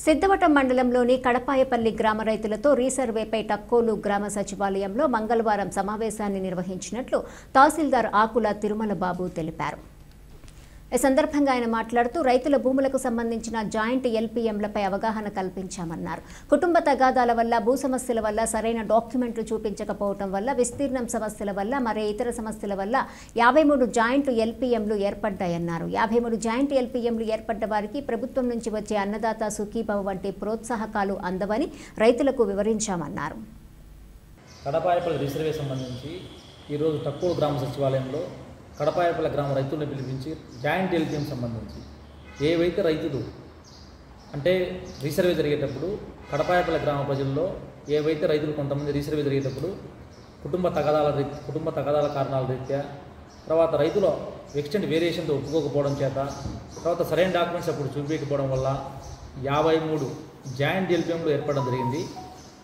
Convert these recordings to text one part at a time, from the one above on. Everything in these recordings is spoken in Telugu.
సిద్ధవటం మండలంలోని కడపాయపల్లి గ్రామ రైతులతో రీసర్వేపై టక్కోలు గ్రామ సచివాలయంలో మంగళవారం సమావేశాన్ని నిర్వహించినట్లు తహసీల్దార్ ఆకుల తిరుమల బాబు తెలిపారు. ఈ సందర్భంగా ఆయన మాట్లాడుతూ రైతుల భూములకు సంబంధించిన జాయింట్ ఎల్పీఎంలపై అవగాహన కల్పించామన్నారు. కుటుంబ తగాదాల వల్ల, భూ సమస్యల వల్ల, సరైన డాక్యుమెంట్లు చూపించకపోవడం వల్ల, విస్తీర్ణం సమస్యల వల్ల, మరే ఇతర సమస్యల వల్ల 53 జాయింట్ ఎల్పీఎంలు ఏర్పడ్డాయన్నారు. 53 జాయింట్ ఎల్పీఎంలు ఏర్పడ్డ వారికి ప్రభుత్వం నుంచి వచ్చే అన్నదాత సుఖీభవ వంటి ప్రోత్సాహకాలు అందవని రైతులకు వివరించామన్నారు. కడపాయపల్లి రీసర్వే సంబంధించి ఈరోజు టక్కోలు గ్రామ సచివాలయంలో కడపాయపల్లి గ్రామ రైతులను పిలిపించి జాయింట్ ఎల్పీఎం సంబంధించి ఏవైతే రైతులు అంటే రీసర్వే జరిగేటప్పుడు కడపాయపల్లి గ్రామ ప్రజల్లో ఏవైతే రైతులు కొంతమంది రీసర్వే జరిగేటప్పుడు కుటుంబ తగాదాల కారణాల రీత్యా, తర్వాత రైతుల ఎక్స్టెంట్ వేరియేషన్తో ఒప్పుకోకపోవడం చేత, తర్వాత సరైన డాక్యుమెంట్స్ అప్పుడు చూపించకపోవడం వల్ల 53 జాయింట్ ఎల్పీఎంలు ఏర్పడడం జరిగింది.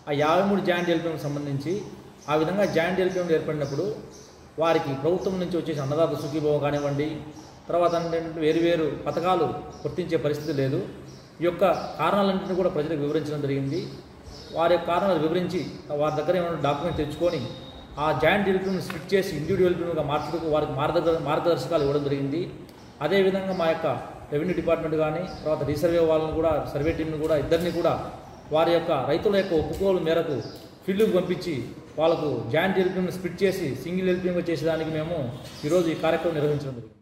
ఆ 53 జాయింట్ ఎల్పీఎంకి సంబంధించి ఆ విధంగా జాయింట్ ఎల్పీఎంలు ఏర్పడినప్పుడు వారికి ప్రభుత్వం నుంచి వచ్చేసి అన్నదాత సుఖీభవ కానివ్వండి, తర్వాత వేరు పథకాలు వర్తించే పరిస్థితి లేదు. ఈ యొక్క కారణాలన్నింటినీ కూడా ప్రజలకు వివరించడం జరిగింది. వారి యొక్క కారణాలు వివరించి వారి దగ్గర ఏమైనా డాక్యుమెంట్ తెచ్చుకొని ఆ జాయింట్ ఎల్పీఎంను స్ప్లిట్ చేసి ఇండివిజువల్ ఎల్పీఎంగా మార్చుటకు వారికి మార్గదర్శకాలు ఇవ్వడం జరిగింది. అదేవిధంగా మా యొక్క రెవెన్యూ డిపార్ట్మెంట్ కానీ, తర్వాత రీసర్వే వాళ్ళని కూడా, సర్వే టీంని కూడా, ఇద్దరిని కూడా వారి యొక్క రైతుల యొక్క ఒప్పుకోలు మేరకు ఫీల్డ్కి పంపించి వాళ్ళకు జాయింట్ ఎల్పీఎంను స్ప్లిట్ చేసి సింగిల్ ఎల్పీఎంగా చేసేదానికి మేము ఈరోజు ఈ కార్యక్రమం నిర్వహించడం జరిగింది.